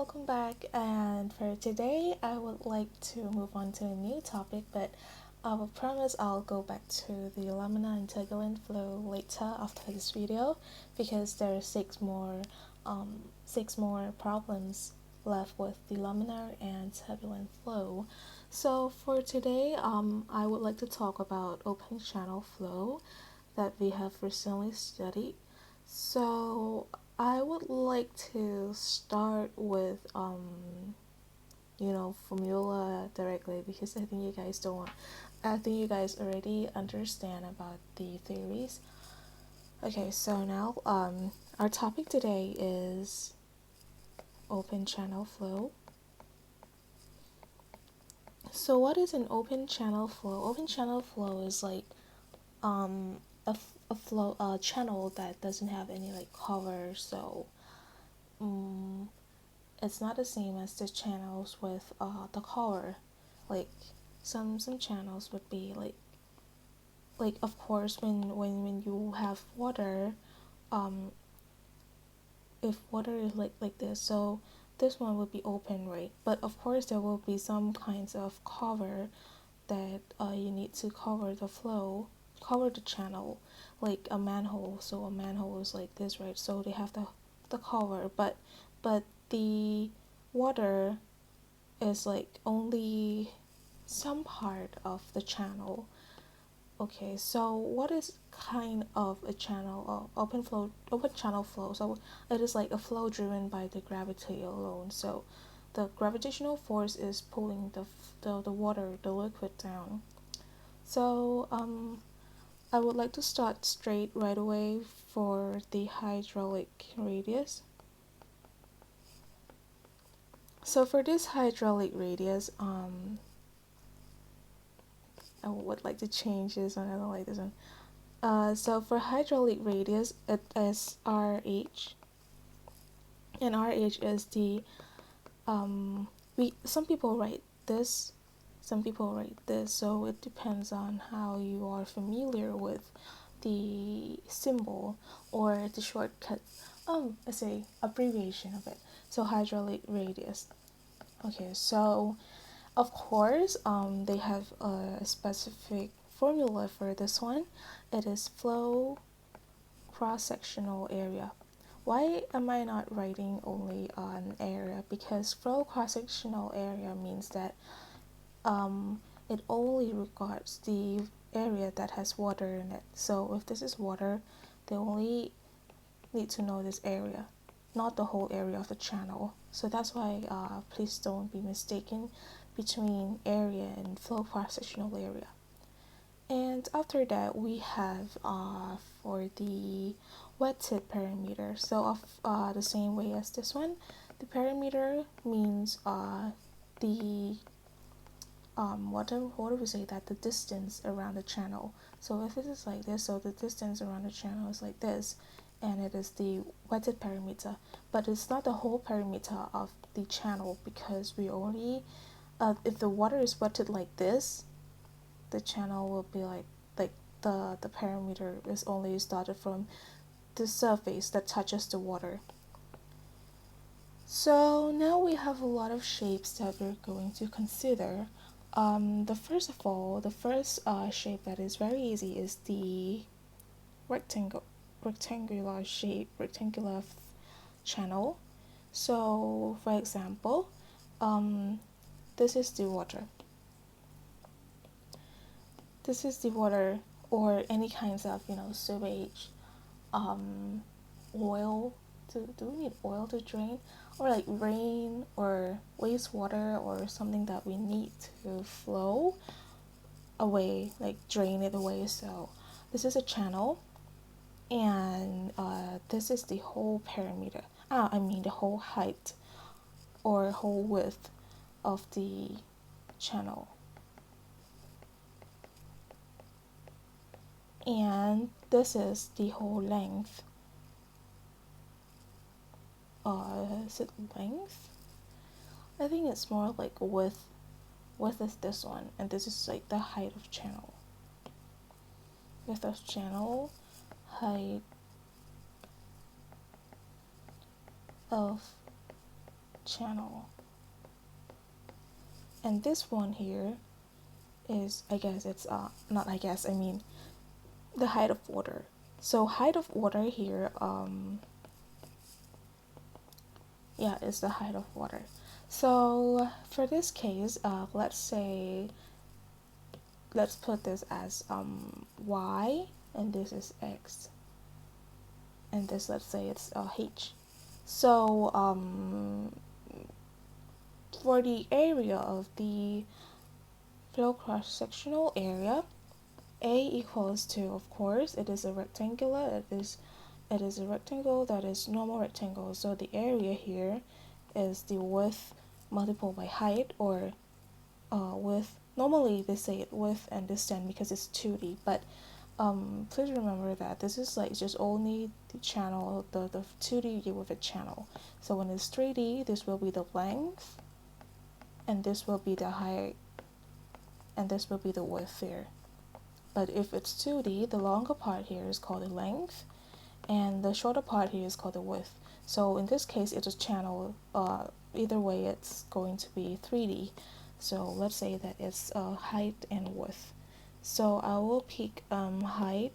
welcome back. And for today, I would like to move on to a new topic, but I will promise I'll go back to the laminar and turbulent flow later after this video because there are six more problems left with the laminar and turbulent flow. So for today, I would like to talk about open channel flow that we have recently studied. So I would like to start with formula directly because I think you guys already understand about the theories. Okay, so now our topic today is open channel flow. So what is an open channel flow? Open channel flow is like a channel that doesn't have any like cover, so it's not the same as the channels with the cover. Like some channels would be like of course when you have water, um if water is like this, so this one would be open, right? But of course there will be some kinds of cover that you need to cover the flow, cover the channel, like a manhole. So a manhole is like this, right? So they have the cover, but the water is like only some part of the channel. Okay, so what is kind of a channel open channel flow? So it is like a flow driven by the gravity alone. So the gravitational force is pulling the water, the liquid down. So I would like to start straight right away for the hydraulic radius. So for this hydraulic radius, I would like to change this one. I don't like this one. So for hydraulic radius, it is RH, and RH is the we some people write this, some people write this. So it depends on how you are familiar with the symbol or the shortcut. I say abbreviation of it. So hydraulic radius. Okay, so of course, they have a specific formula for this one. It is flow cross-sectional area. Why am I not writing only an area? Because flow cross-sectional area means that it only regards the area that has water in it. So if this is water, they only need to know this area, not the whole area of the channel. So that's why please don't be mistaken between area and flow cross-sectional area. And after that, we have for the wet tip parameter. So of the same way as this one, the parameter means the what do we say, that the distance around the channel. So if it is like this, so the distance around the channel is like this, and it is the wetted parameter. But it's not the whole parameter of the channel because we only if the water is wetted like this, the channel will be like the parameter is only started from the surface that touches the water. So now we have a lot of shapes that we're going to consider. The first shape that is very easy is the rectangular shape, rectangular channel. So for example, this is the water. This is the water, or any kinds of sewage, oil. Do we need oil to drain, or like rain or wastewater or something that we need to flow away, like drain it away. So this is a channel, and this is the whole parameter. I mean the whole height or whole width of the channel. And this is the whole length. Is it length? I think it's more like width. Width is this one, and this is like the height of channel. Width of channel, height of channel. And this one here is, I guess it's not I guess, I mean the height of water. So height of water here, yeah, is the height of water. So for this case, let's put this as y, and this is x, and this, let's say it's h. So for the area of the flow cross-sectional area, A equals to, of course, it is a rectangular, it is a rectangle that is normal rectangle. So the area here is the width multiplied by height, or width. Normally they say it width and distance because it's 2D, but please remember that this is like just only the channel, the 2D with a channel. So when it's 3D, this will be the length, and this will be the height, and this will be the width here. But if it's 2D, the longer part here is called the length, and the shorter part here is called the width. So in this case, it's a channel. Either way, it's going to be 3D. So let's say that it's height and width. So I will pick height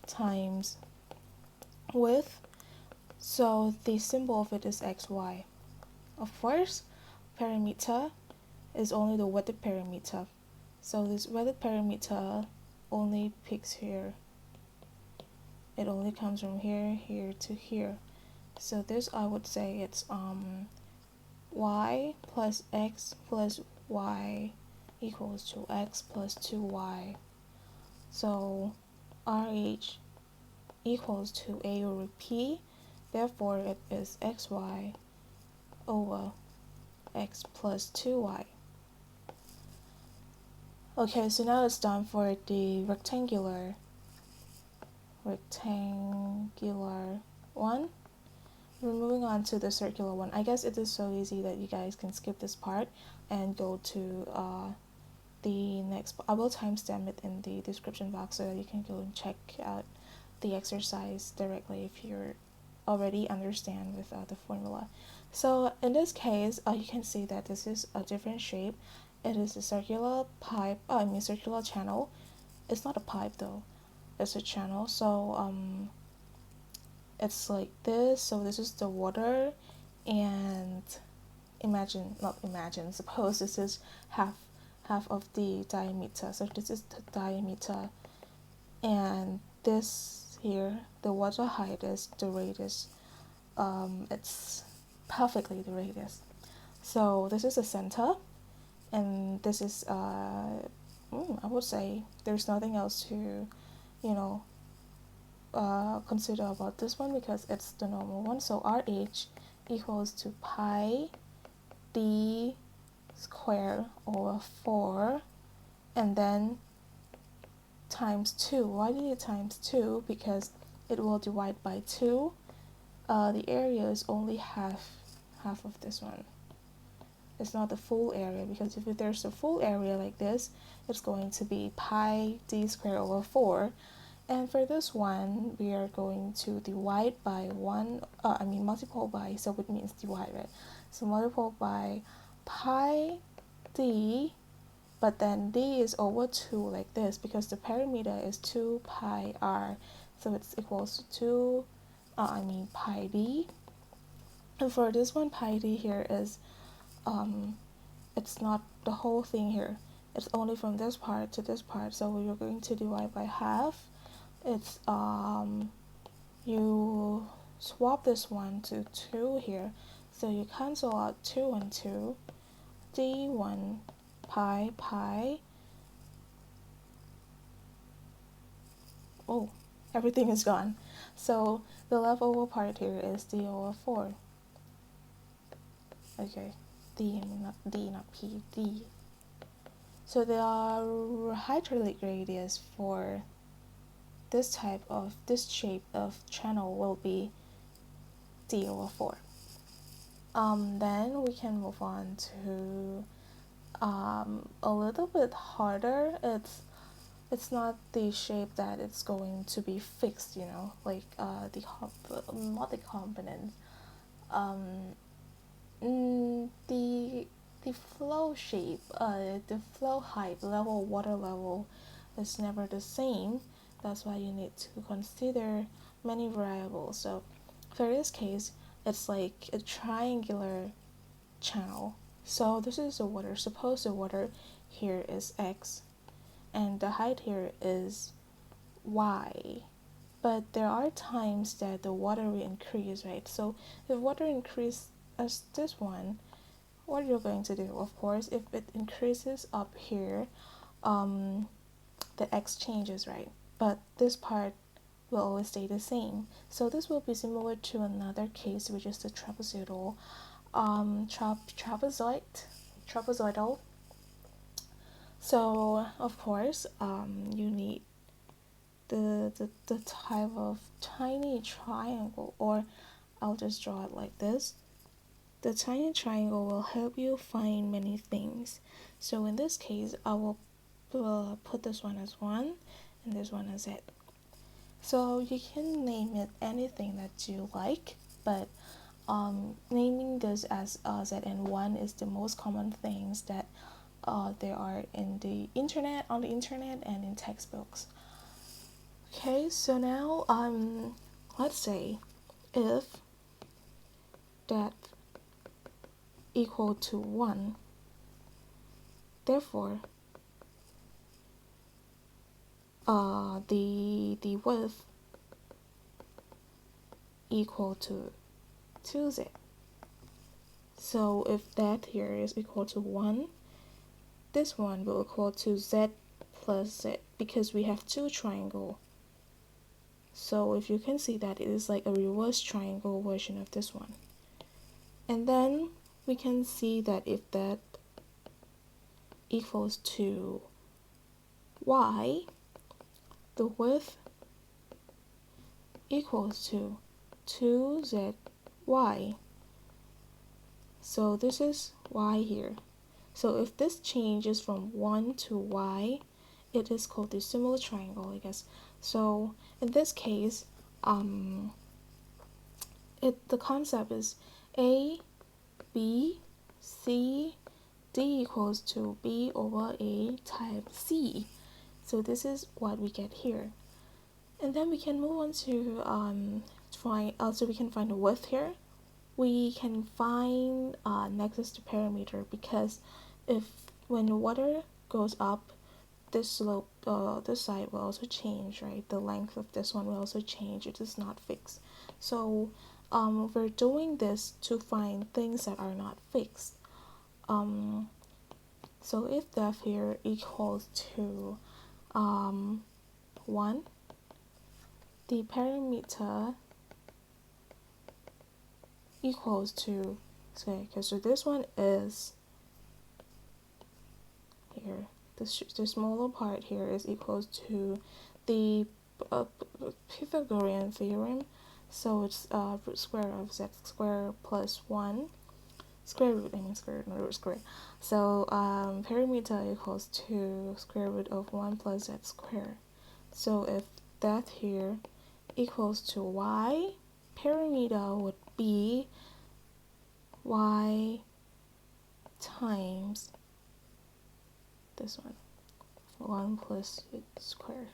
times width. So the symbol of it is xy. Of course, perimeter is only the weathered perimeter. So this weathered perimeter only picks here. It only comes from here, here to here. So this, I would say it's y plus x plus y equals to x plus 2y. So RH equals to A over P. Therefore, it is xy over x plus 2y. Okay, so now it's done for the rectangular one. We're moving on to the circular one. I guess it is so easy that you guys can skip this part and go to the next. I will timestamp it in the description box so that you can go and check out the exercise directly if you're already understand with the formula. So in this case, you can see that this is a different shape. It is a circular pipe, circular channel. It's not a pipe though, it's a channel. So it's like this. So this is the water, and suppose this is half of the diameter. So this is the diameter, and this here, the water height is the radius. It's perfectly the radius. So this is the center, and this is I would say there's nothing else to consider about this one because it's the normal one. So RH equals to pi d square over 4, and then times 2. Why do you times 2? Because it will divide by 2. The area is only half of this one. It's not the full area, because if there's a full area like this, it's going to be pi d squared over 4. And for this one, we are going to divide by 1, multiple by, so it means divide, right? So multiple by pi d, but then d is over 2 like this, because the perimeter is 2 pi r, so it's equals to pi d. And for this one, pi d here is it's not the whole thing here, it's only from this part to this part, so we are going to divide by half. It's you swap this one to 2 here, so you cancel out 2 and 2, d1 pi. Oh, everything is gone. So the leftover part here is d over 4. Okay, not p, d. So the hydraulic radius for this shape of channel will be d over 4. Then we can move on to a little bit harder. It's not the shape that it's going to be fixed, like not the component. The flow shape, the flow height, level, water level is never the same. That's why you need to consider many variables. So for this case, it's like a triangular channel. So this is the water. Suppose the water here is x and the height here is y. But there are times that the water will increase, right? So if water increase as this one, what you're going to do, of course, if it increases up here, the x changes, right? But this part will always stay the same. So this will be similar to another case, which is the trapezoidal, trapezoidal. So of course, you need the type of tiny triangle, or I'll just draw it like this. The tiny triangle will help you find many things. So in this case, I will put this one as 1 and this one as it. So you can name it anything that you like, but naming this as ZN1 is the most common things that there are in the internet, on the internet, and in textbooks. Okay, so now let's say if depth equal to 1, therefore the width equal to 2z. So if that here is equal to 1, this one will equal to z plus z, because we have two triangle. So if you can see that it is like a reverse triangle version of this one. And then we can see that if that equals to y, the width equals to 2zy. So this is y here. So if this changes from 1 to y, it is called the similar triangle, I guess. So in this case, the concept is a, b, c, d equals to b over a times c. So this is what we get here. And then we can move on to also we can find the width here. We can find nexus to perimeter, because if when the water goes up, this slope, this side will also change, right? The length of this one will also change. It is not fixed. So we're doing this to find things that are not fixed. So if depth here equals to 1, the perimeter equals to, say, okay, so this one is here. The smaller part here is equals to the Pythagorean theorem. So it's root square of z squared plus 1. Square root, not root square. So perimeter equals to square root of 1 plus z squared. So if that here equals to y, perimeter would be y times this one, 1 plus z squared.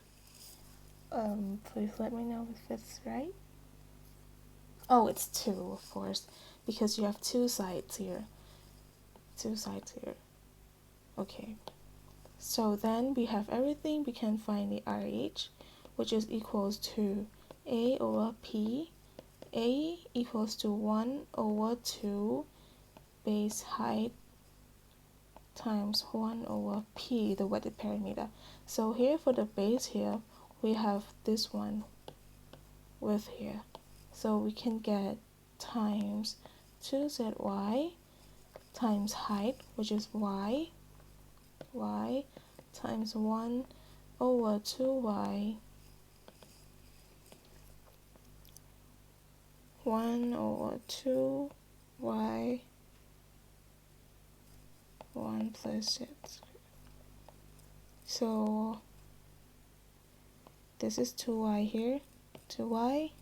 Please let me know if it's right. Oh, it's 2, of course, because you have two sides here. Okay, so then we have everything. We can find the RH, which is equals to a over p. A equals to 1 over 2 base height times 1 over p, the wetted perimeter. So here for the base here, we have this one width here. So we can get times 2zy times height, which is y times 1 over 2y, 1 over 2y, 1 plus z. So this is 2y here, 2y,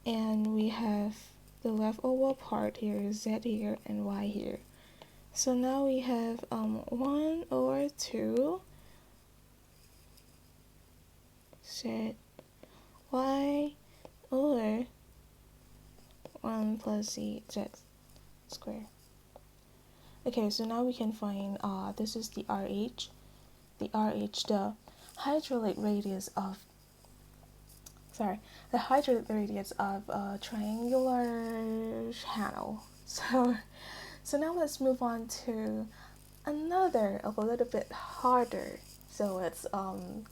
and we have the leftover part here is z here and y here. So now we have 1 over 2 z y over 1 plus z squared. Okay, so now we can find this is the RH. The hydraulic radius of a triangular channel. So now let's move on to another a little bit harder. So it's the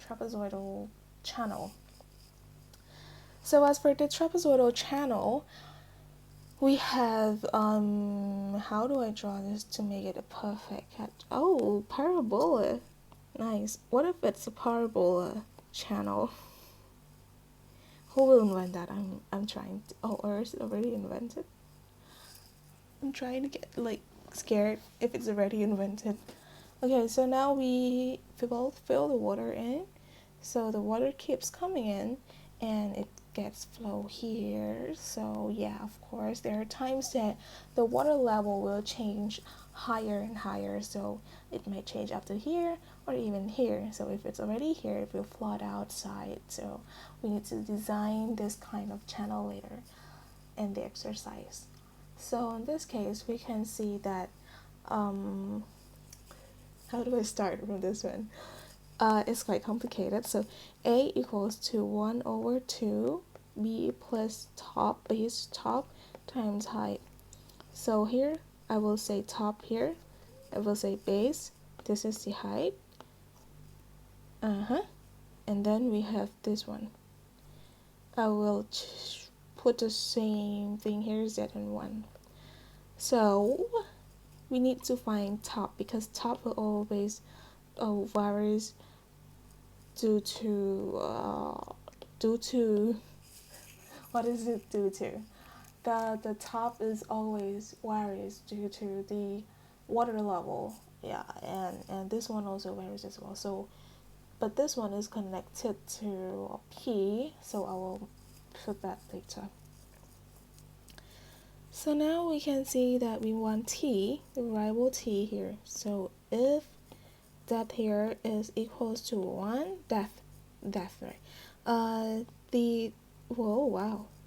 trapezoidal channel. So as for the trapezoidal channel, we have how do I draw this to make it a perfect oh, parabola. Nice. What if it's a parabola channel? Who will invent that? I'm trying to, oh, or is it already invented? I'm trying to get like scared if it's already invented. Okay, so now we both fill the water in. So the water keeps coming in and it gets flow here. So yeah, of course, there are times that the water level will change higher and higher. So it may change up to here or even here. So if it's already here, it will flood outside. So we need to design this kind of channel later in the exercise. So in this case, we can see that how do I start from this one? It's quite complicated. So A equals to 1 over 2 B plus base top times height. So here I will say top here. I will say base. This is the height. And then we have this one. I will put the same thing here, z and 1. So we need to find top because top will always varies due to what is it due to? The top is always varies due to the water level. Yeah, and this one also varies as well. So but this one is connected to P, so I will put that later. So now we can see that we want T, the variable T here. So if that here is equals to 1, depth right.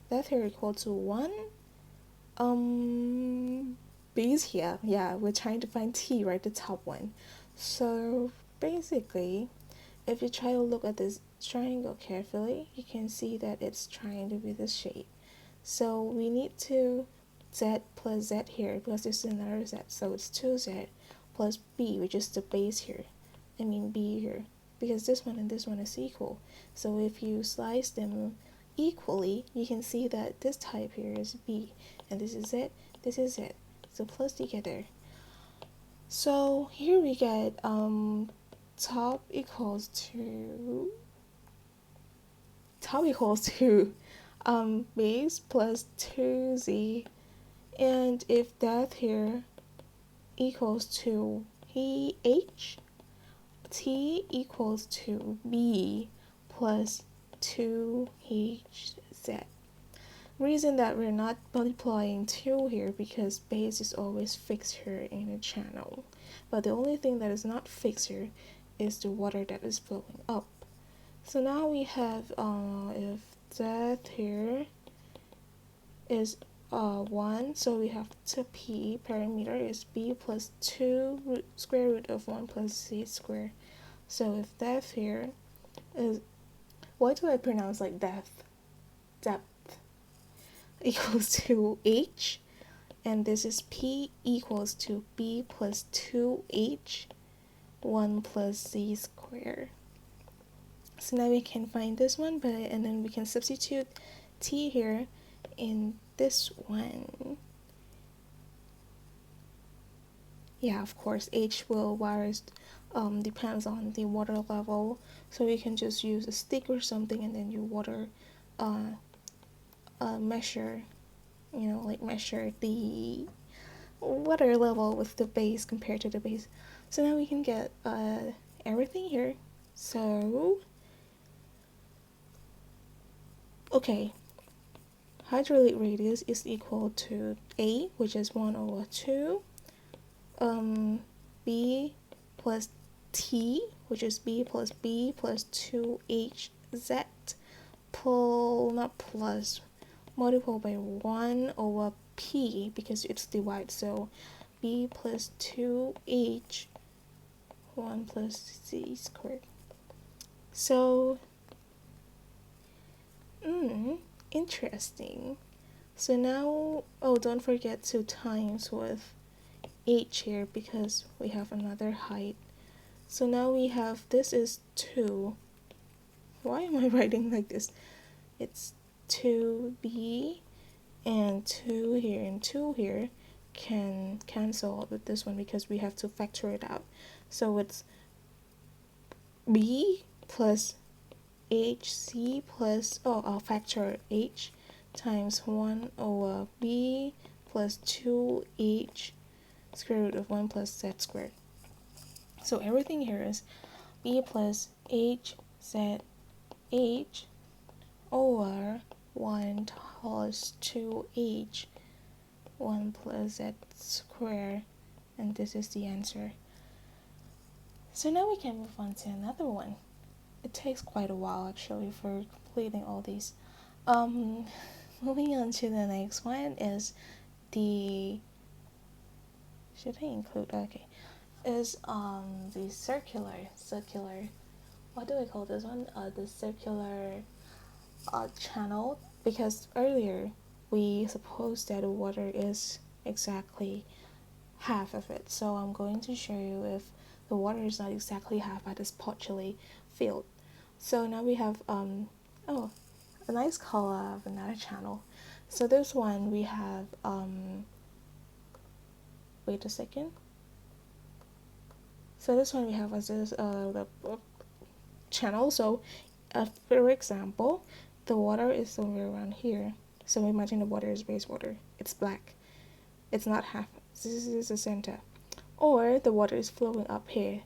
That here equal to 1, base here. Yeah, we're trying to find T, right, the top one. So basically, if you try to look at this triangle carefully, you can see that it's trying to be this shape. So we need to z plus z here because this is another z. So it's 2z plus b, which is the base here. I mean b here. Because this one and this one is equal. So if you slice them equally, you can see that this type here is b. And this is z, this is z. So plus together. So here we get top equals to base plus 2z, and if that here equals to h, t equals to b plus 2hz. Reason that we're not multiplying 2 here because base is always fixed here in a channel, but the only thing that is not fixed here is the water that is flowing up. So now we have if that here is 1, so we have to P perimeter is B plus 2 square root of 1 plus Z squared. So if depth here is, why do I pronounce like depth equals to H, and this is P equals to B plus 2H 1 plus Z squared. So now we can find this one, and then we can substitute T here in this one. Yeah, of course, H will varies, depends on the water level. So you can just use a stick or something, and then you measure, measure the water level with the base compared to the base. So now we can get everything here. So Okay, hydraulic radius is equal to A, which is 1 over 2, B plus T, which is B plus 2HZ, not plus, multiplied by 1 over P, because it's divided, so B plus 2H 1 plus Z squared. So, interesting. So now, oh, don't forget to times with H here because we have another height. So now we have, this is 2. Why am I writing like this? It's 2B and 2 here and 2 here can cancel with this one because we have to factor it out. So it's B plus HC plus, I'll factor H times 1 over B plus 2H square root of 1 plus Z squared. So everything here is B plus HZH over 1 plus 2H 1 plus Z squared, and this is the answer. So now we can move on to another one. It takes quite a while actually for completing all these. Moving on to the next one is the, should I include, okay, is the circular, what do I call this one? The circular channel, because earlier we supposed that the water is exactly half of it. So I'm going to show you if the water is not exactly half, but is partially filled. So now we have a nice color of another channel. So this one we have wait a second. So this one we have as this the channel. So for example, the water is somewhere around here. So imagine the water is wastewater. It's black. It's not half. This is the center. Or the water is flowing up here.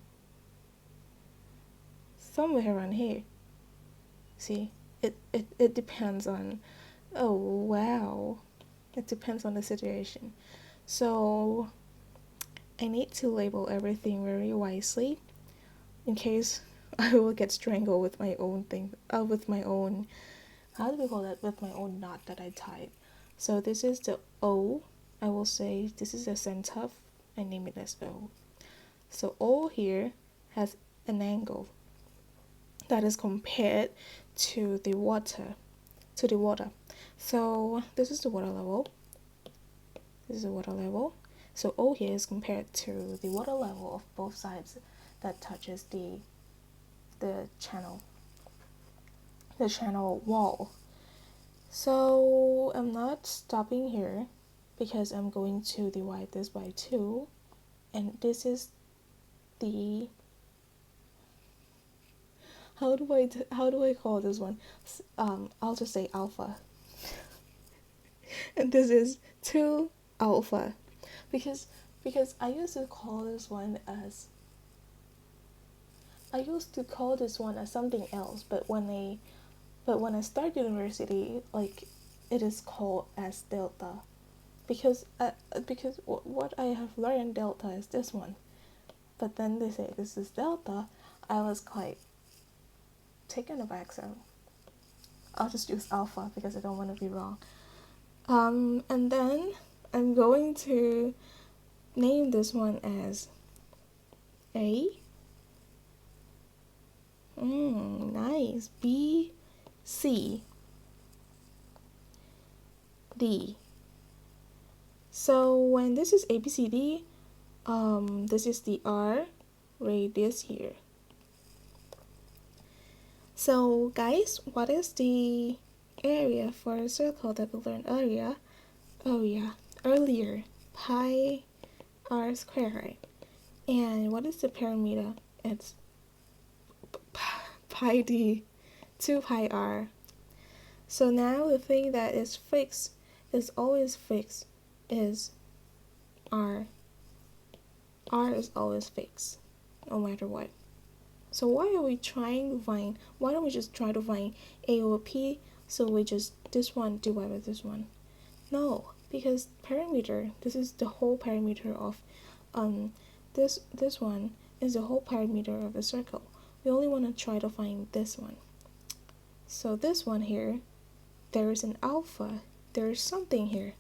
Somewhere around here. See? It depends on, oh wow. It depends on the situation. So I need to label everything very wisely in case I will get strangled with my own thing, with my own, how do we call that, with my own knot that I tied. So this is the O. I will say this is the center. I name it as O. So O here has an angle that is compared to the water. So this is the water level. This is the water level. So O here is compared to the water level of both sides that touches the channel wall. So I'm not stopping here because I'm going to divide this by 2, and this is the, how do I call this one? I'll just say alpha. And this is 2 alpha, because I used to call this one as something else, but when I start university, like, it is called as delta, because what I have learned, delta is this one, but then they say this is delta. I was quite taken aback, so I'll just use alpha because I don't want to be wrong. And then I'm going to name this one as A. Nice. B, C, D. So when this is A, B, C, D, this is the R radius here. So guys, what is the area for a circle that we learned earlier? Earlier, pi r squared, right? And what is the parameter? It's pi d, 2 pi r. So now the thing that is fixed, is always fixed, is r. R is always fixed, no matter what. So why don't we just try to find A over P So we just this one divided by this one. No, because perimeter, this is the whole perimeter of this one is the whole perimeter of a circle. We only want to try to find this one. So this one here, there is an alpha, there is something here.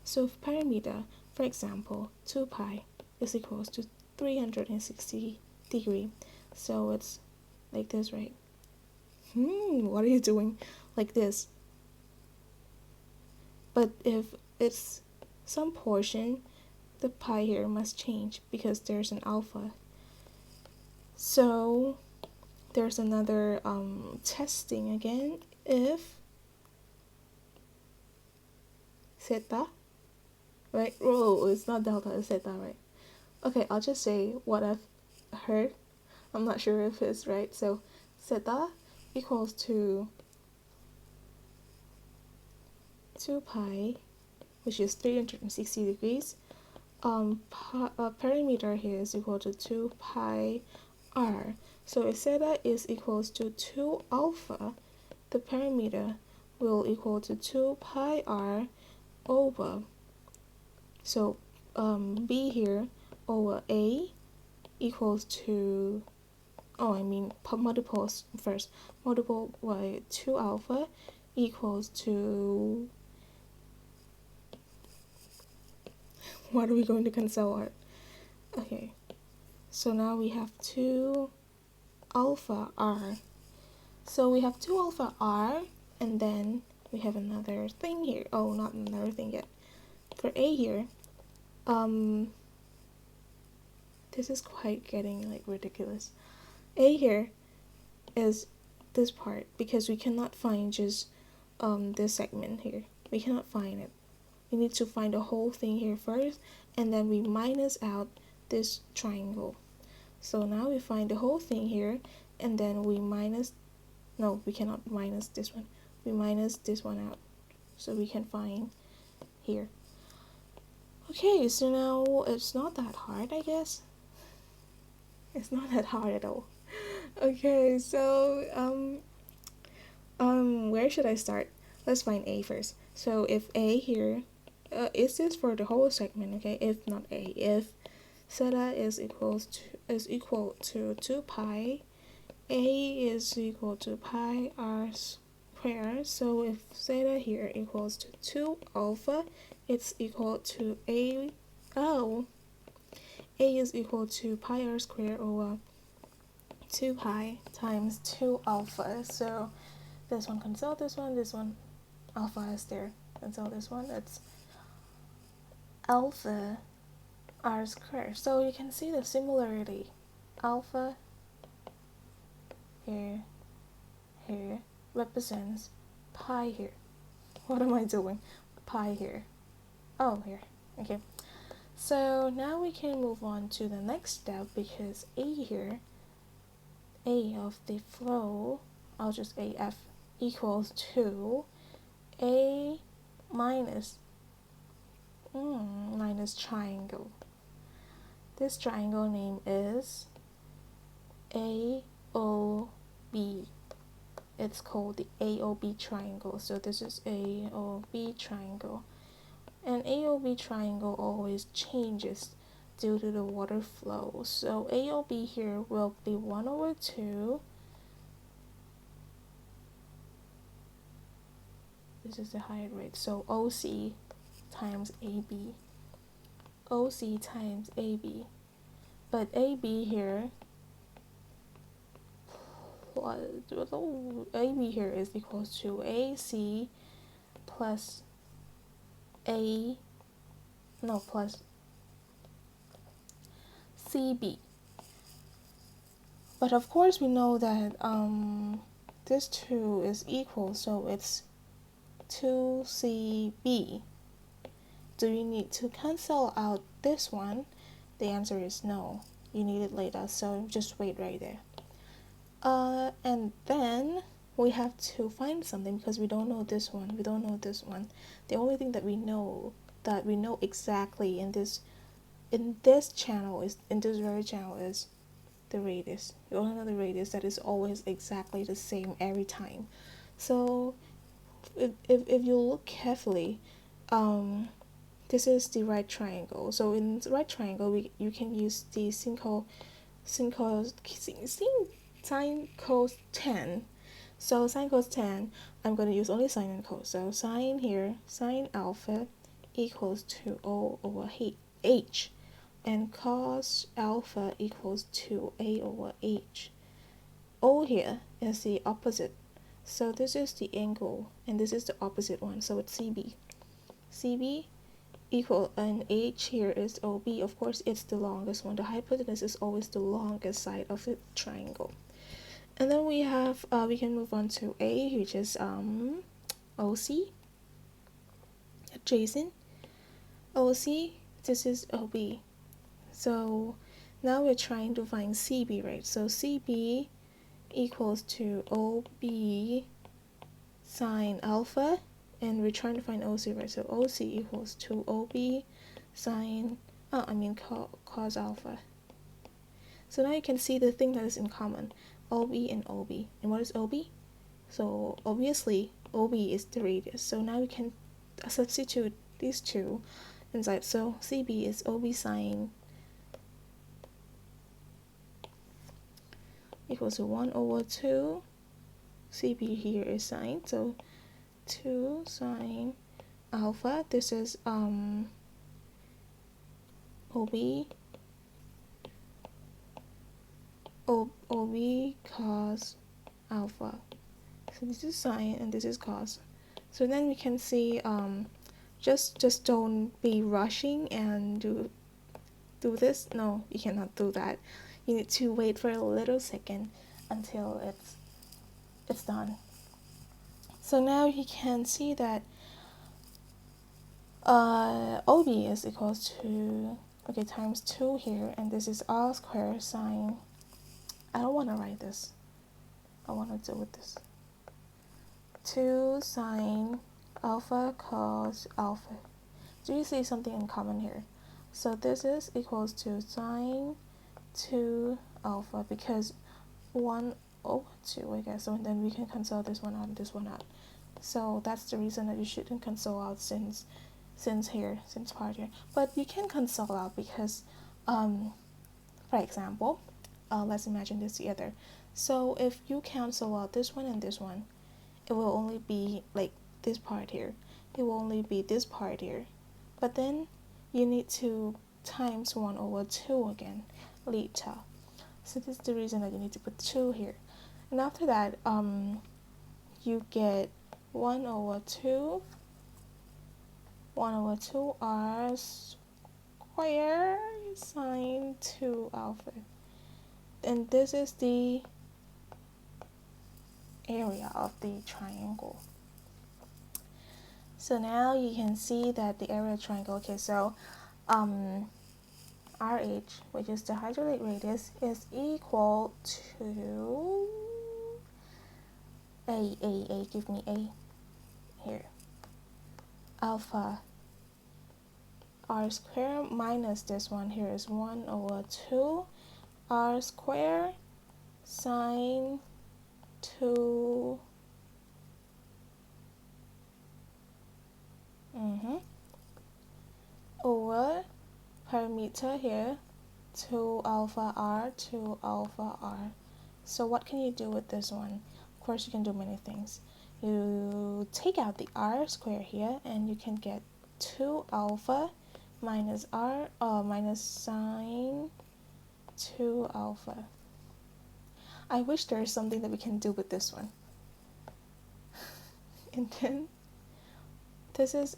So perimeter, for example, 2 pi is equals to 360 degree. So it's like this, right? What are you doing? Like this. But if it's some portion, the pi here must change because there's an alpha. So there's another testing again. If theta, right? Oh, it's not delta, it's theta, right? Okay, I'll just say what I've heard. I'm not sure if it's right. So theta equals to 2 pi, which is 360 degrees. Perimeter here is equal to 2 pi r. So if theta is equals to 2 alpha, the perimeter will equal to 2 pi r over, so b here over a equals to, multiples first, multiple by 2 alpha equals to, what are we going to cancel out? Okay, so now we have 2 alpha r. So we have 2 alpha r, and then we have another thing here. Oh, not another thing yet. For a here, this is quite getting like ridiculous. A here is this part because we cannot find just this segment here. We cannot find it. We need to find the whole thing here first, and then we minus out this triangle. So now we find the whole thing here, and then we minus, no, we cannot minus this one. We minus this one out, so we can find here. Okay, so now it's not that hard, I guess. It's not that hard at all. Okay, so where should I start? Let's find a first. So if a here, is this for the whole segment? Okay, if not a, if theta is equal to 2 pi, a is equal to pi r squared. So if theta here equals to 2 alpha, it's equal to a is equal to pi r squared over 2 pi times 2 alpha. So this one cancel this one alpha is there. Cancel this one, it's alpha r squared. So you can see the similarity. Alpha here represents pi here. What am I doing? Pi here. Oh, here. Okay. So now we can move on to the next step, because a here, a of the flow, I'll just AF equals to a minus triangle. This triangle name is AOB. It's called the AOB triangle. So this is AOB triangle. And AOB triangle always changes due to the water flow. So AOB here will be 1 over 2. This is the height rate. So OC times AB. OC times AB. But AB here, AB here is equals to AC plus plus CB. But of course we know that this 2 is equal, so it's 2CB. Do you need to cancel out this one? The answer is no. You need it later, so just wait right there. And then we have to find something, because we don't know this one. We don't know this one. The only thing that we know exactly in this channel is the radius. You only know the radius that is always exactly the same every time. So if you look carefully, this is the right triangle. So in the right triangle, you can use the sine cos tan. So sine cos tan, I'm going to use only sine and cos. So sine here, sine alpha equals to O over H, and cos alpha equals to A over H. O here is the opposite. So this is the angle, and this is the opposite one. So it's CB. CB equal, and H here is OB. Of course, it's the longest one. The hypotenuse is always the longest side of the triangle. And then we have, we can move on to A, which is OC, adjacent. OC, this is OB. So now we're trying to find CB, right? So CB equals to OB sine alpha, and we're trying to find OC, right? So OC equals to OB sine, cos alpha. So now you can see the thing that is in common, OB and OB. And what is OB? So obviously OB is the radius. So now we can substitute these two inside. So CB is OB sine equals to 1 over 2. CB here is sine, so 2 sine alpha. This is OB cos alpha. So this is sine and this is cos. So then we can see, just don't be rushing and do this. No, you cannot do that. You need to wait for a little second until it's done. So now you can see that OB is equals to, okay, times 2 here, and this is r squared sine, I don't want to write this, I want to do with this, 2 sine alpha cos alpha. Do you see something in common here? So this is equals to sine 2 alpha, because 1 over 2, I guess. So then we can cancel this one out and this one out. So that's the reason that you shouldn't cancel out since part here. But you can cancel out because, for example, let's imagine this together. So if you cancel out this one and this one, it will only be like this part here. It will only be this part here. But then you need to times 1 over 2 again later. So this is the reason that you need to put 2 here. And after that, you get 1 over 2 r squared sine 2 alpha. And this is the area of the triangle. So now you can see that the area of the triangle, okay, so RH, which is the hydraulic radius, is equal to A, give me A here, alpha r squared minus this one here is 1 over 2 r squared sine 2 over parameter here 2 alpha r. So what can you do with this one? Of course you can do many things. You take out the r square here and you can get 2 alpha minus r, minus sine 2 alpha. I wish there is something that we can do with this one. And then this is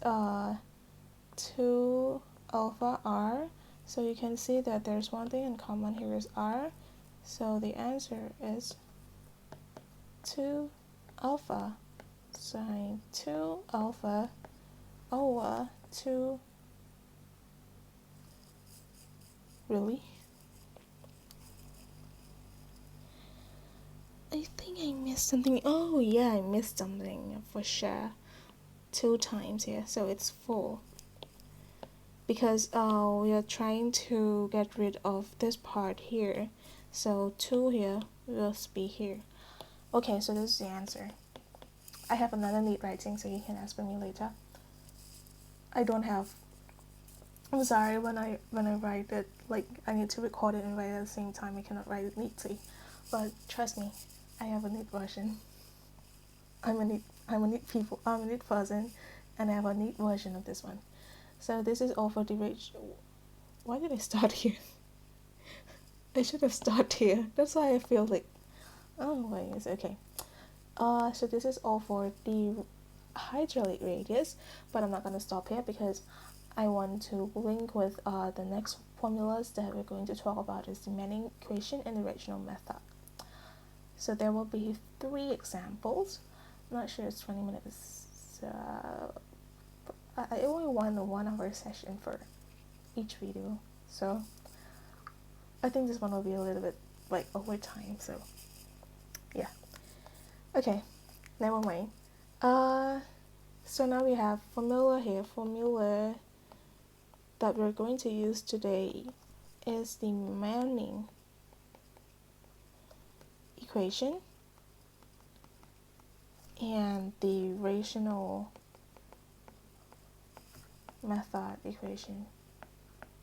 2 alpha r. So you can see that there's one thing in common here is r. So the answer is 2 alpha sine 2 alpha over 2. Really? I think I missed something. Oh yeah, I missed something for sure. 2 times here, so it's 4. Because we are trying to get rid of this part here. So 2 here will be here. Okay, so this is the answer. I have another neat writing, so you can ask for me later. I'm sorry, when I write it, like I need to record it and write it at the same time. I cannot write it neatly, but trust me, I have a neat version. I'm a neat person, and I have a neat version of this one. So this is all for the rich. Why did I start here? I should have started here. That's why I feel like, oh wait, it's okay. So this is all for the hydraulic radius, but I'm not gonna stop here because I want to link with the next formulas that we're going to talk about is the Manning equation and the Reginald method. So there will be 3 examples. I'm not sure it's 20 minutes. I only want a 1 hour session for each video, so I think this one will be a little bit like over time. So yeah, okay, never mind. So now we have formula here. Formula that we're going to use today is the Manning equation and the rational method equation.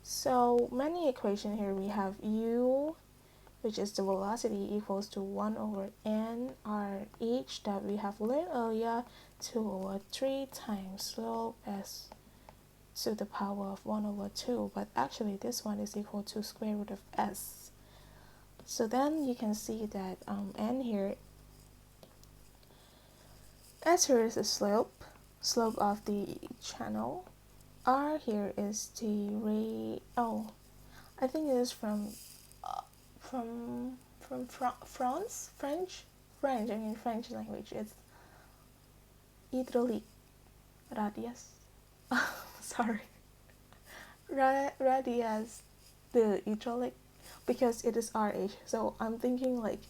So Manning equation here, we have u, which is the velocity, equals to 1 over nRh that we have learned earlier, 2 over 3 times slope s to the power of 1 over 2, but actually this one is equal to square root of s. So then you can see that n here, s here is the slope of the channel. R here is the I think it is from French language. It's hydraulic radius. Sorry, radius, the hydraulic, because it is RH. So I'm thinking like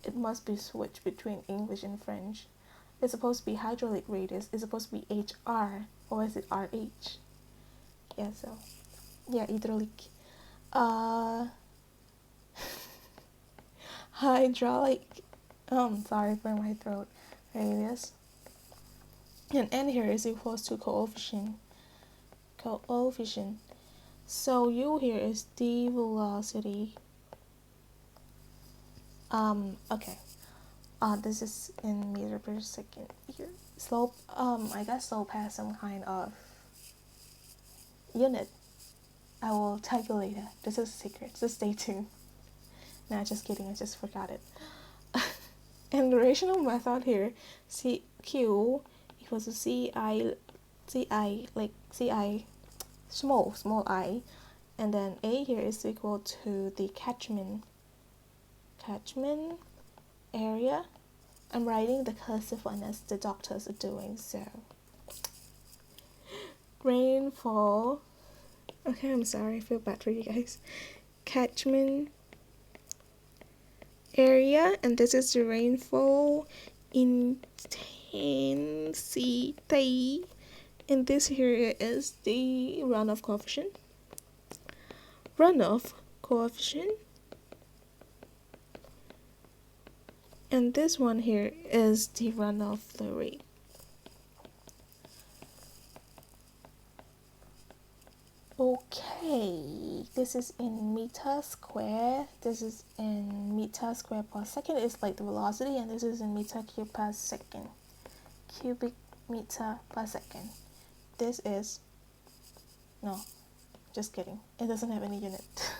it must be switched between English and French. It's supposed to be hydraulic radius. It's supposed to be HR, or is it RH? Yeah, so yeah, hydraulic. Hydraulic. Sorry for my throat. Radius. And n here is equals to coefficient. So u here is the velocity. Okay. This is in meter per second here. Slope. I guess slope has some kind of unit. I will tell you later. This is a secret, so stay tuned. Nah, just kidding, I just forgot it. And the rational method here, Q equals to Ci, like Ci, small I, and then A here is equal to the catchment area. I'm writing the cursive one as the doctors are doing, so rainfall. Okay, I'm sorry, I feel bad for you guys. Catchment area, and this is the rainfall intensity, and this here is the runoff coefficient. And this one here is the runoff flow rate. Okay, this is in meter square. This is in meter square per second. It's like the velocity, and this is in meter cube per second. Cubic meter per second. This is, no, just kidding. It doesn't have any unit.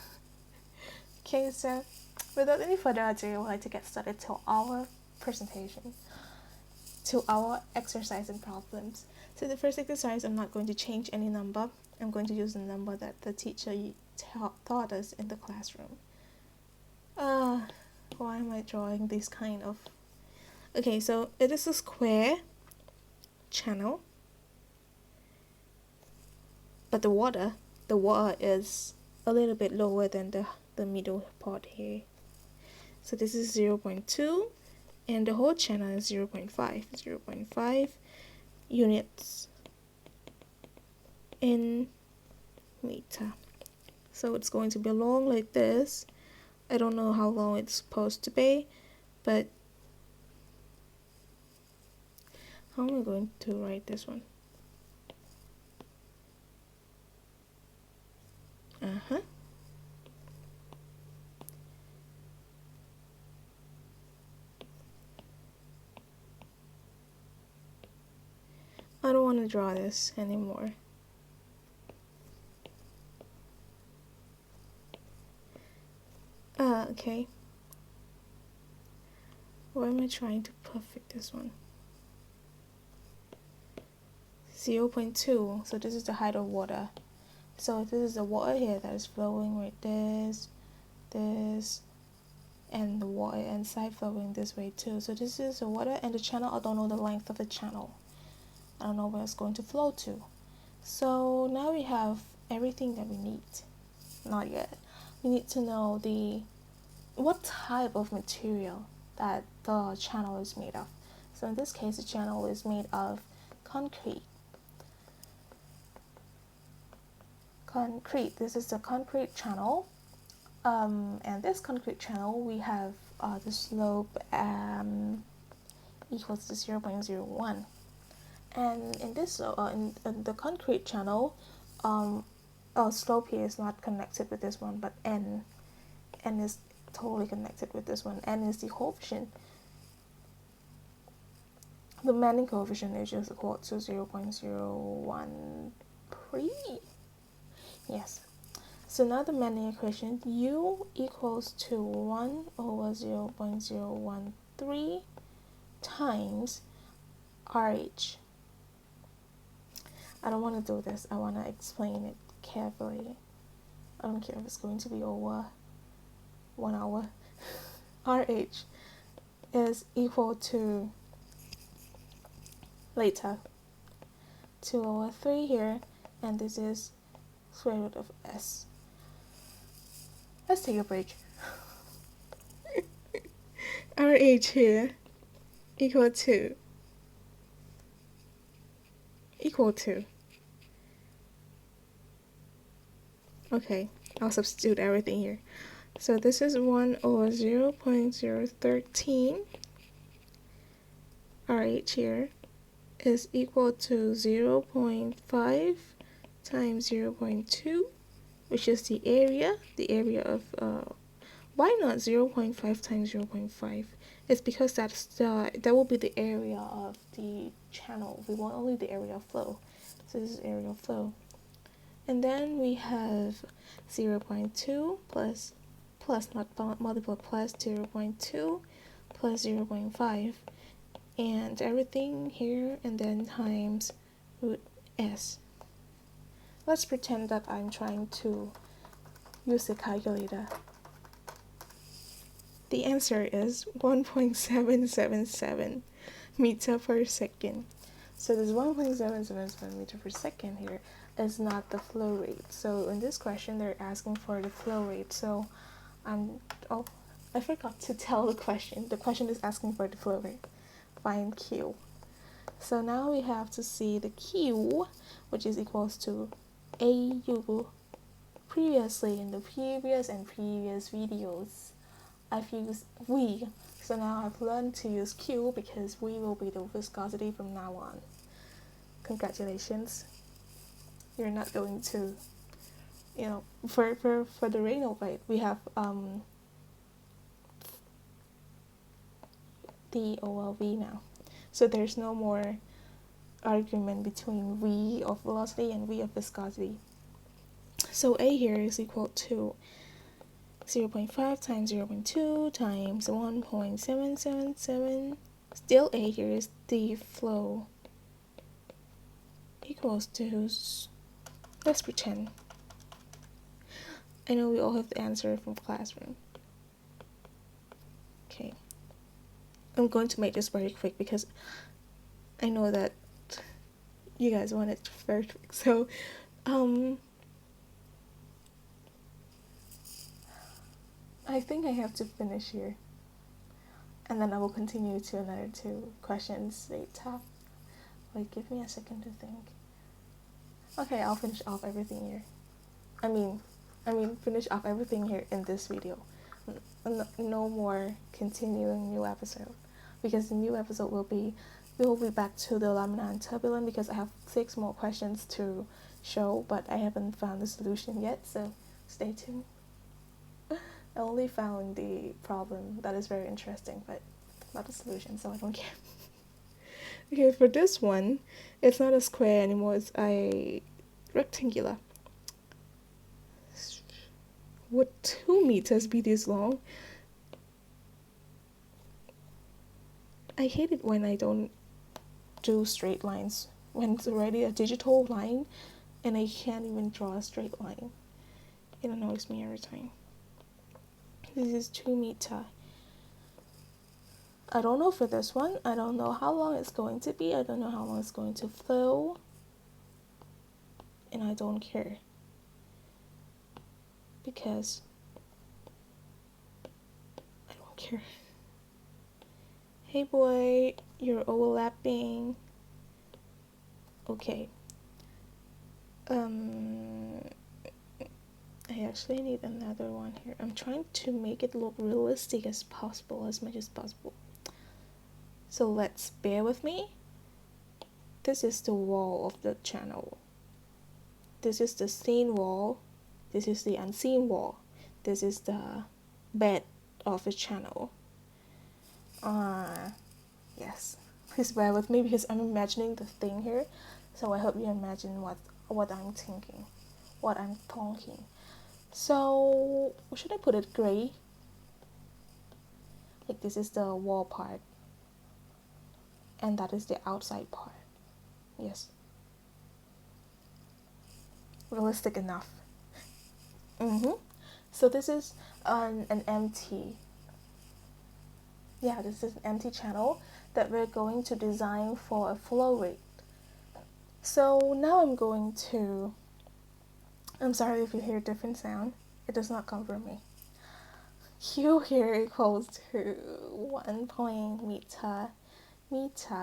Okay, so without any further ado, I would like to get started to our presentation, to our exercise and problems. So the first exercise, I'm not going to change any number. I'm going to use the number that the teacher taught us in the classroom. Why am I drawing this kind of... Okay, so it is a square channel, but the water is a little bit lower than the middle part here. So this is 0.2, and the whole channel is 0.5 units in meter. So it's going to be long like this. I don't know how long it's supposed to be, but How am I going to write this one? I don't want to draw this anymore. Okay. Why am I trying to perfect this one? 0.2. So this is the height of water. So this is the water here that is flowing right this, and the water inside flowing this way too. So this is the water and the channel. I don't know the length of the channel. I don't know where it's going to flow to. So now we have everything that we need. Not yet. We need to know what type of material that the channel is made of. So in this case, the channel is made of concrete. This is the concrete channel. And this concrete channel, we have the slope equals to 0.01. And in this, in the concrete channel, slope here is not connected with this one, but n is totally connected with this one. N is the coefficient. The bending coefficient is just equal to 0.013. Yes. So now the bending equation, U equals to 1 over 0.013 times RH. I don't want to do this. I want to explain it carefully. I don't care if it's going to be over 1 hour. RH is equal to, later, 2 over 3 here, and this is square root of S. Let's take a break. RH here equal to okay, I'll substitute everything here. So this is 1 over 0.013. RH here is equal to 0.5 times 0.2, which is the area of, why not 0.5 times 0.5? It's because that will be the area of the channel. We want only the area of flow. So this is area of flow. And then we have 0.2 plus not multiple plus 0.2 plus 0.5, and everything here, and then times root S. Let's pretend that I'm trying to use a calculator. The answer is 1.777 meter per second. So this 1.777 meter per second here is not the flow rate. So in this question, they're asking for the flow rate. So I forgot to tell the question. The question is asking for the flow rate. Find Q. So now we have to see the Q, which is equals to AU. Previously, in the previous videos, I've used V. So now I've learned to use Q because V will be the viscosity from now on. Congratulations. You're not going to, for the Reynolds rate, we have D over V now. So there's no more argument between V of velocity and V of viscosity. So A here is equal to 0.5 times 0.2 times 1.777. Still A here is the flow equals to, let's pretend. I know we all have the answer from classroom. Okay. I'm going to make this very quick because I know that you guys want it very quick. So, I think I have to finish here. And then I will continue to another 2 questions later. Wait, give me a second to think. Okay, I'll finish off everything here. I mean, finish off everything here in this video. No more continuing new episode, because the new episode will be we will be back to the lamina and turbulent because I have 6 more questions to show, but I haven't found the solution yet, so stay tuned. I only found the problem that is very interesting, but not the solution, so I don't care. Okay, for this one, it's not a square anymore, it's a rectangular. Would 2 meters be this long? I hate it when I don't do straight lines, when it's already a digital line and I can't even draw a straight line. It annoys me every time. This is 2 meter. I don't know for this one. I don't know how long it's going to be. I don't know how long it's going to flow. And I don't care. Because I don't care. Hey boy, you're overlapping. Okay. I actually need another one here. I'm trying to make it look realistic as possible, as much as possible. So let's bear with me. This is the wall of the channel. This is the seen wall. This is the unseen wall. This is the bed of the channel. Yes. Please bear with me because I'm imagining the thing here. So I hope you imagine what I'm thinking, what I'm talking. So should I put it gray? Like this is the wall part, and that is the outside part. Yes. Realistic enough. So this is an empty. Yeah, this is an empty channel that we're going to design for a flow rate. So now I'm sorry if you hear a different sound. It does not come from me. Q here equals to 1 meter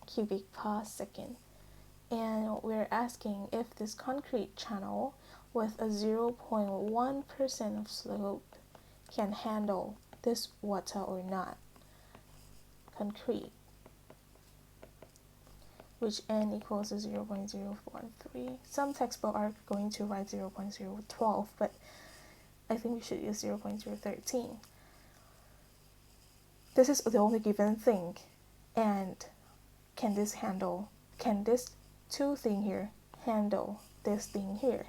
cubic per second. And we're asking if this concrete channel with a 0.1% of slope can handle this water or not. Concrete, which n equals to 0.043. Some textbooks are going to write 0.012, but I think we should use 0.013. This is the only given thing, and can this 2 thing here handle this thing here?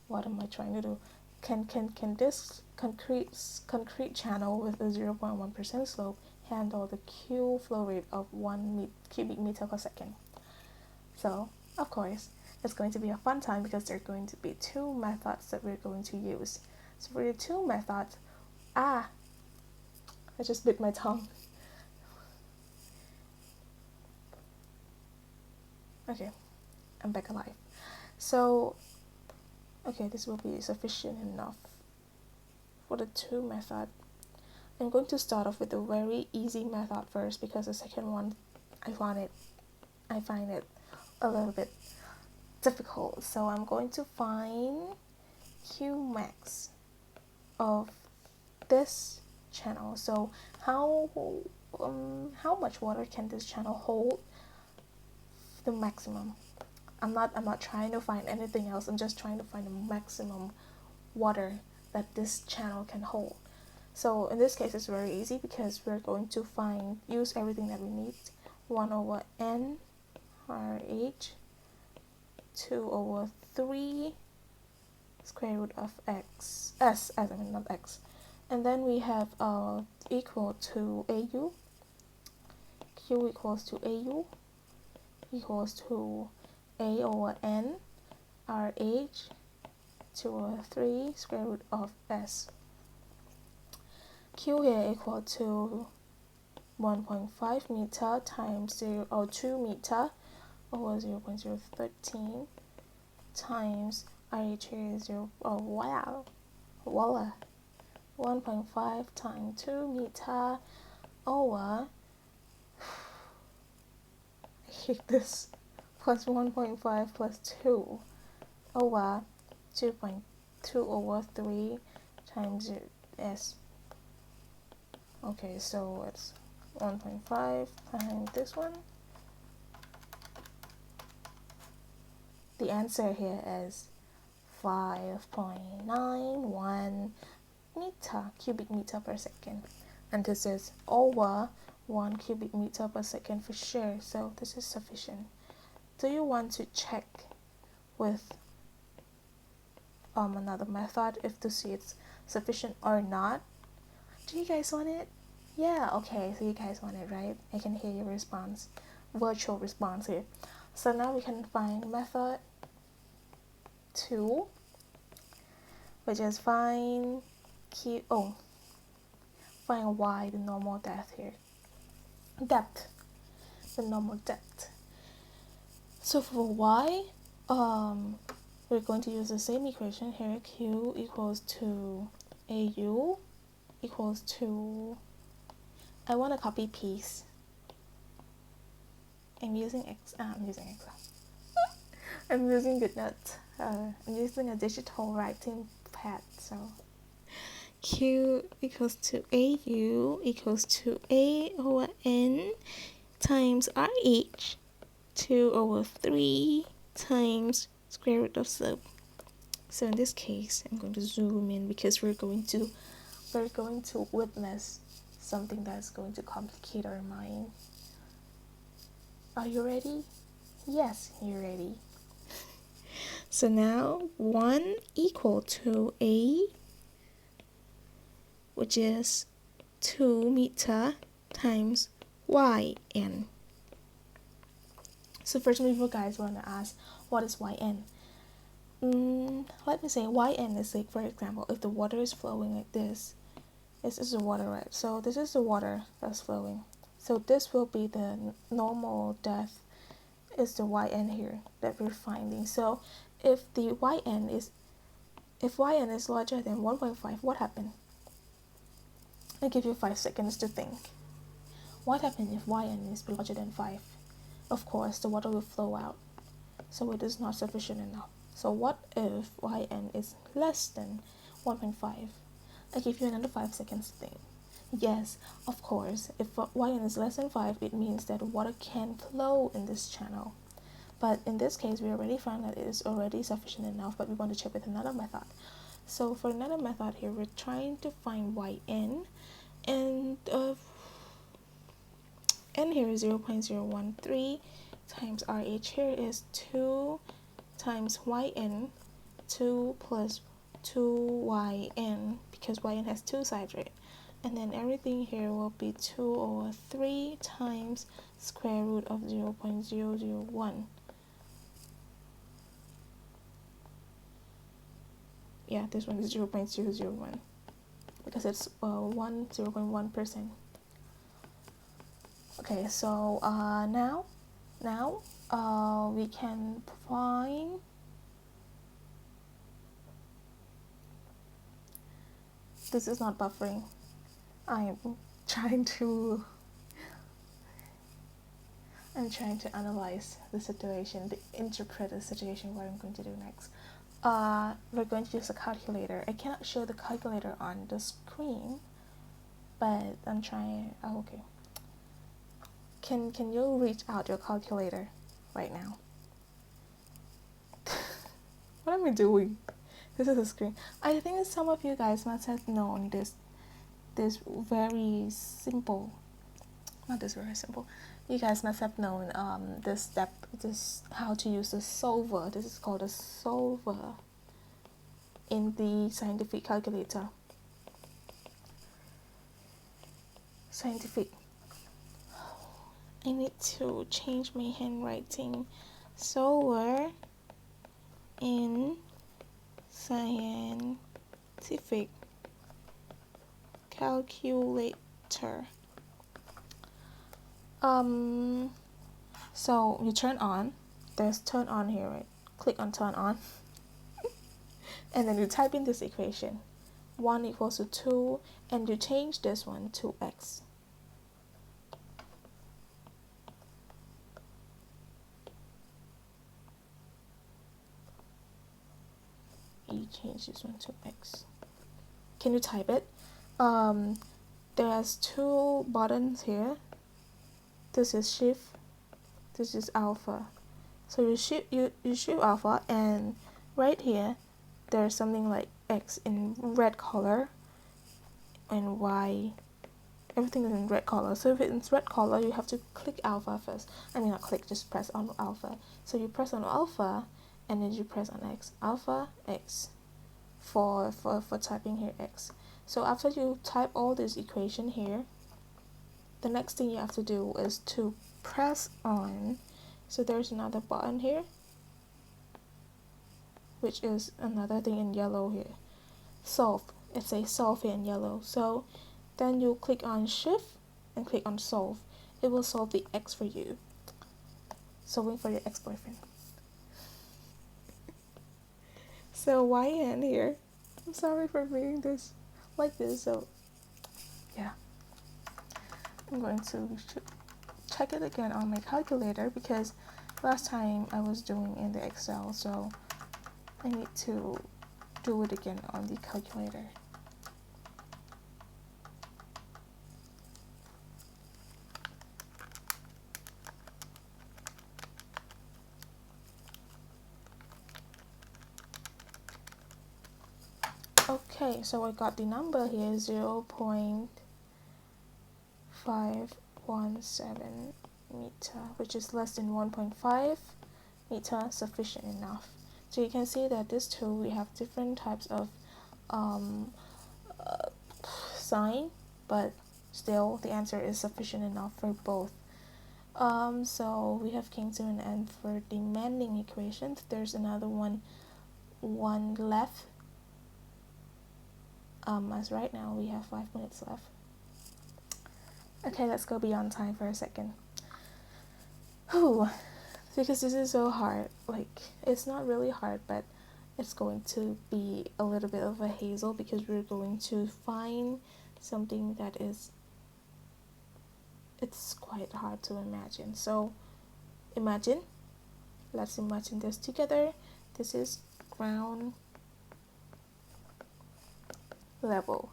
What am I trying to do? Can this concrete channel with a 0.1% slope handle the Q flow rate of 1 cubic meter per second? So, of course, it's going to be a fun time because there are going to be 2 methods that we're going to use. So for the 2 methods, I just bit my tongue. Okay, I'm back alive. So, okay, this will be sufficient enough for the 2 method. I'm going to start off with a very easy method first because the second one, I find it a little bit difficult. So I'm going to find Q max of this channel. So how much water can this channel hold? The maximum. I'm not trying to find anything else. I'm just trying to find the maximum water that this channel can hold. So in this case, it's very easy because we're going to use everything that we need. 1 over n RH 2 over 3 square root of x not x, and then we have equal to AU. Q equals to AU equals to A over n RH 2 over 3 square root of s. Q here equal to 1.5 meter times 2 meter over 0.013 times RH here is 1.5 times 2 meter over I hate this plus 1.5 plus 2 over 2.2 over 3 times s. Okay, so it's 1.5 times this one. The answer here is 5.91 cubic meter per second, and this is over 1 cubic meter per second for sure, so this is sufficient. Do you want to check with another method if to see it's sufficient or not? Do you guys want it? Yeah, okay, so you guys want it, right? I can hear your response, virtual response here. So now we can find method 2, which is find find y, the normal depth here. The normal depth. So for y, we're going to use the same equation here. Q equals to AU equals to, I want to copy piece. I'm using Excel. I'm using GoodNotes. I'm using a digital writing pad. So Q equals to AU equals to A over N times RH 2 over 3 times square root of slope. So in this case, I'm going to zoom in because we're going to witness something that's going to complicate our mind. Are you ready? Yes, you're ready. So now 1 equal to A, which is 2 meter times yn. So first of all, guys, want to ask, what is yn? Let me say yn is like, for example, if the water is flowing like this is the water, right? So this is the water that's flowing. So this will be the normal depth, is the yn here that we're finding. So if the yn is larger than 1.5, what happened? I give you 5 seconds to think. What happened if yn is larger than 5? Of course, the water will flow out. So it is not sufficient enough. So what if yn is less than 1.5? I give you another 5 seconds to think. Yes, of course, if yn is less than 5, it means that water can flow in this channel. But in this case, we already found that it is already sufficient enough, but we want to check with another method. So for another method here, we're trying to find yn, and n here is 0.013 times RH here is 2 times yn, 2 plus 2yn, because yn has 2 sides, right? And then everything here will be 2 over 3 times square root of 0.001. Yeah, this one is 0.001 because it's 0.1%. Okay, so now we can find this is not buffering. I'm trying to analyze the situation, interpret the situation, what I'm going to do next. We're going to use a calculator. I cannot show the calculator on the screen, but I'm trying. Oh, okay. Can you reach out your calculator right now? What am I doing? This is a screen. I think some of you guys must have known this very simple. Not this very simple. You guys must have known this step, this how to use the solver. This is called a solver in the scientific calculator. I need to change my handwriting. Solver in scientific calculator. So you turn on, there's turn on here, right? Click on turn on. And then you type in this equation, 1 equals to 2, and you change this one to x. You change this one to x. Can you type it? there's two buttons here. This is shift, this is alpha. So you shift alpha, and right here there's something like X in red color and Y, everything is in red color. So if it's red color, you have to click alpha first. I mean not click, just press on alpha. So you press on alpha and then you press on X, alpha X, for typing here X. So after you type all this equation here, the next thing you have to do is to press on. So there's another button here, which is another thing in yellow here, solve. It says solve here in yellow. So then you click on shift and click on solve. It will solve the X for you, solving for your ex-boyfriend. So YN here, I'm sorry for being this like this. So yeah, I'm going to check it again on my calculator because last time I was doing in the Excel, so I need to do it again on the calculator. Okay, so I got the number here, 0.517 meter, which is less than 1.5 meter, sufficient enough. So you can see that this tool, we have different types of sign, but still the answer is sufficient enough for both. So we have came to an end for demanding equations. There's another one left. As right now we have 5 minutes left. Okay, let's go beyond time for a second. Whew, because this is so hard. Like, it's not really hard, but it's going to be a little bit of a hassle because we're going to find something that is, it's quite hard to imagine. So let's imagine this together. This is ground level.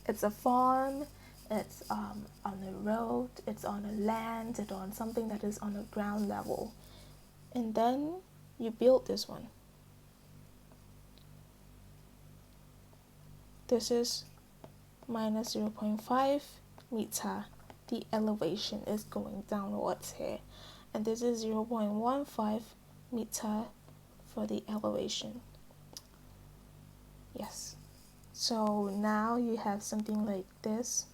It's a farm, it's on a road, it's on a land, it's on something that is on a ground level. And then you build this one. This is minus 0.5 meter. The elevation is going downwards here. And this is 0.15 meter for the elevation. Yes. So now you have something like this.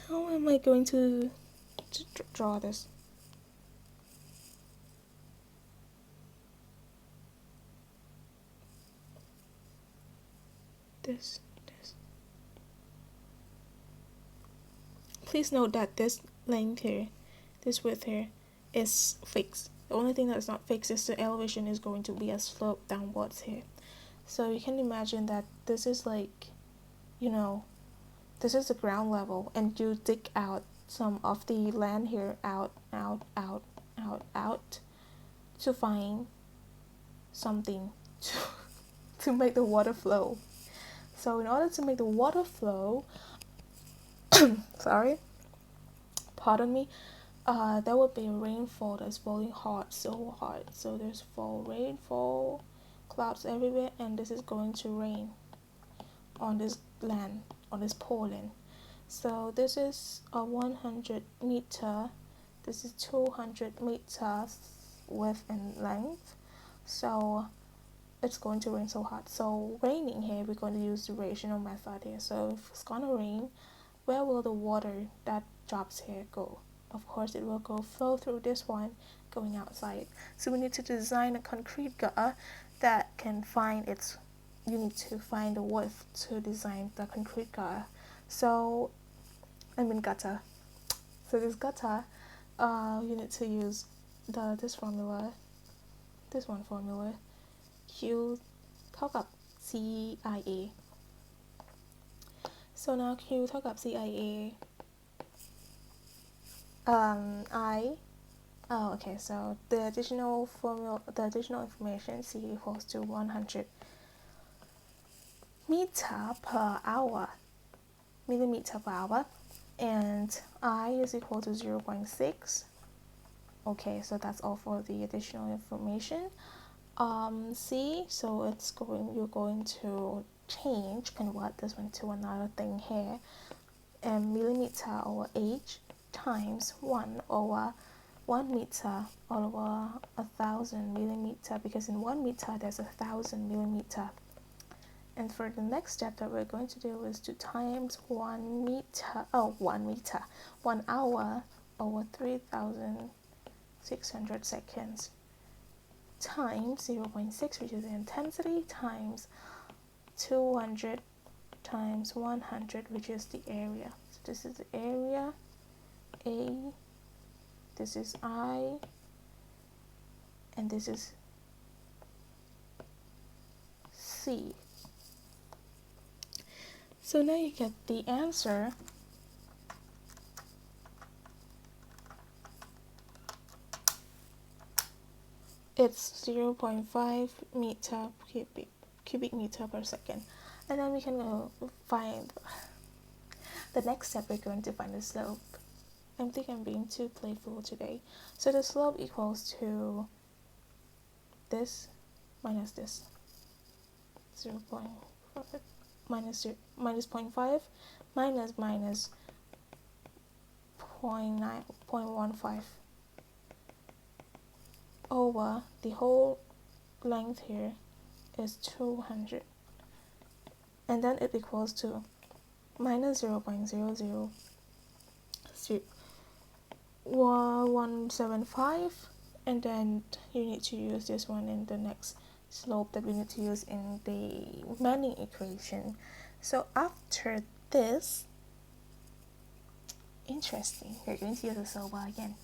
How am I going to draw this? This. Please note that this length here, this width here, is fixed. The only thing that's not fixed is the elevation is going to be a slope downwards here. So you can imagine that this is like, this is the ground level, and you dig out some of the land here out to find something to make the water flow. So in order to make the water flow, sorry, pardon me, there would be a rainfall that's falling hard, so hard. So there's rainfall, clouds everywhere, and this is going to rain on this land, on this poor land. So this is a 100 meter, this is 200 meters width and length. So it's going to rain so hard. So raining here, we're going to use the rational method here. So if it's gonna rain, where will the water that drops here go? Of course, it will flow through this one, going outside. So we need to design a concrete gutter that can find its, you need to find the width to design the concrete gutter. So, gutter. So this gutter, you need to use this formula, Q = CIA. So now Q = CIA. I Oh, okay. So the additional formula, the additional information, C equals to 100 meter per hour, millimeter per hour, and I is equal to 0.6. Okay, so that's all for the additional information. C, so you're going to convert this one to another thing here, and millimeter over H times 1 over 1 meter over 1,000 millimeter, because in 1 meter there's 1,000 millimeter. And for the next step that we're going to do is to times 1 meter, 1 hour over 3,600 seconds, times 0.6, which is the intensity, times 200 times 100, which is the area. So this is the area, A, this is I, and this is C. So now you get the answer. It's 0.5 meter cubic meter per second. And then we can go find the next step. We're going to find the slope. I think I'm being too playful today. So the slope equals to this minus this. 0.5 minus 0.5 minus 0.15 over the whole length here is 200, and then it equals to minus 0.0001175, and then you need to use this one in the next slope that we need to use in the Manning equation. So after this, interesting, we're going to use the slope again.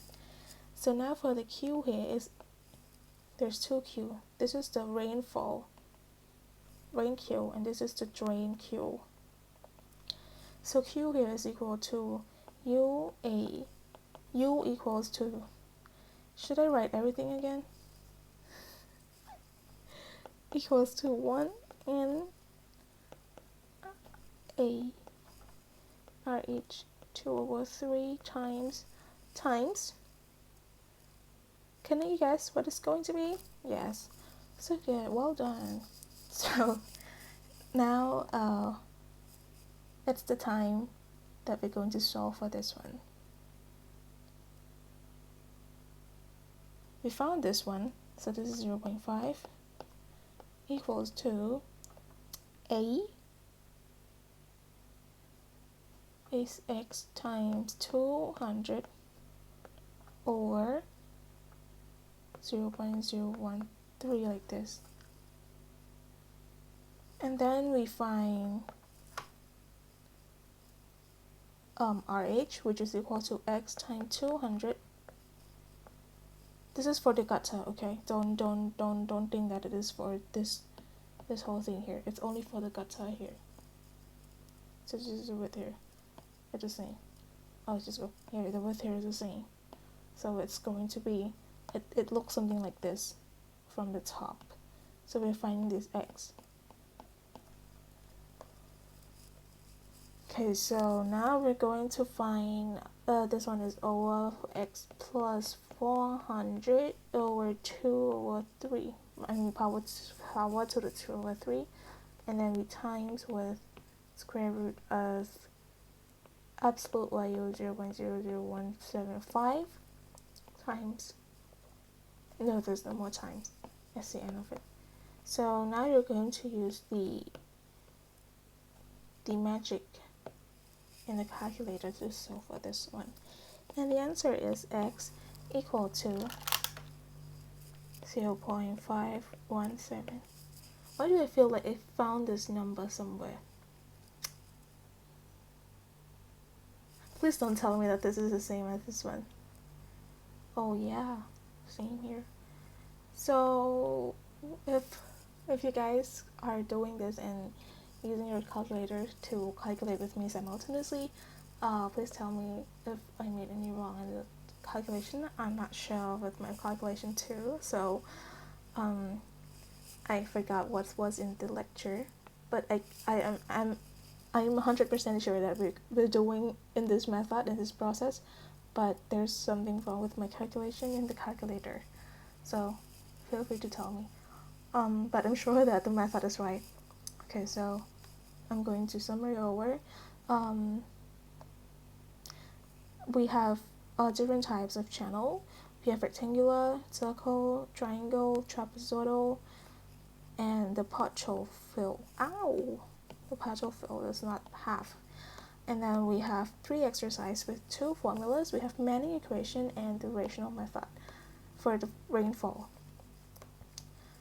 So now for the Q here there's two Q. This is the rain Q, and this is the drain Q. So Q here is equal to UA. U equals to, should I write everything again? Equals to 1 N A RH 2 over 3 times. Can you guess what it's going to be? Yes. So good, well done. So now it's the time that we're going to solve for this one. We found this one, so this is 0.5 equals to A is x times 200 over 0.013, like this. And then we find RH, which is equal to x times 200. This is for the gutter, okay? Don't think that it is for this whole thing here. It's only for the gutter here. So this is the width here. It's the same. Oh, just go here. The width here is the same. So it's going to be, it looks something like this from the top. So we're finding this x. Okay, so now we're going to find, this one is over x plus 400 over 2 over 3. I mean power to the 2 over 3. And then we times with square root of absolute value 0.00175 times. No, there's no more times. That's the end of it. So now you're going to use the magic in the calculator to solve for this one, and the answer is x equal to 0.517. Why do I feel like I found this number somewhere? Please don't tell me that this is the same as this one. Oh yeah, same here. So if you guys are doing this and using your calculator to calculate with me simultaneously, please tell me if I made any wrong calculation. I'm not sure with my calculation too, so I forgot what was in the lecture, but I'm 100% sure that we're doing in this method, in this process, but there's something wrong with my calculation in the calculator. So feel free to tell me. But I'm sure that the method is right. Okay, so I'm going to summary over. We have different types of channel. We have rectangular, circle, triangle, trapezoidal, and the partial fill. Ow! The partial fill is not half. And then we have 3 exercises with 2 formulas. We have Manning equation and the rational method for the rainfall.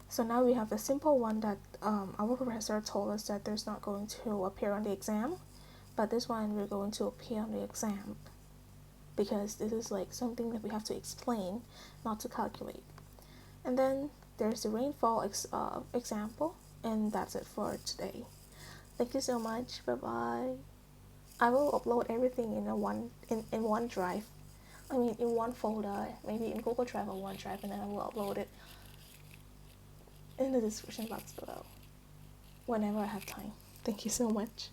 So now we have the simple one that our professor told us that there's not going to appear on the exam, but this one we're going to appear on the exam because this is like something that we have to explain, not to calculate. And then there's the rainfall example, and that's it for today. Thank you so much. Bye bye. I will upload everything in one drive. I mean in one folder, maybe in Google Drive or OneDrive, and then I will upload it in the description box below whenever I have time. Thank you so much.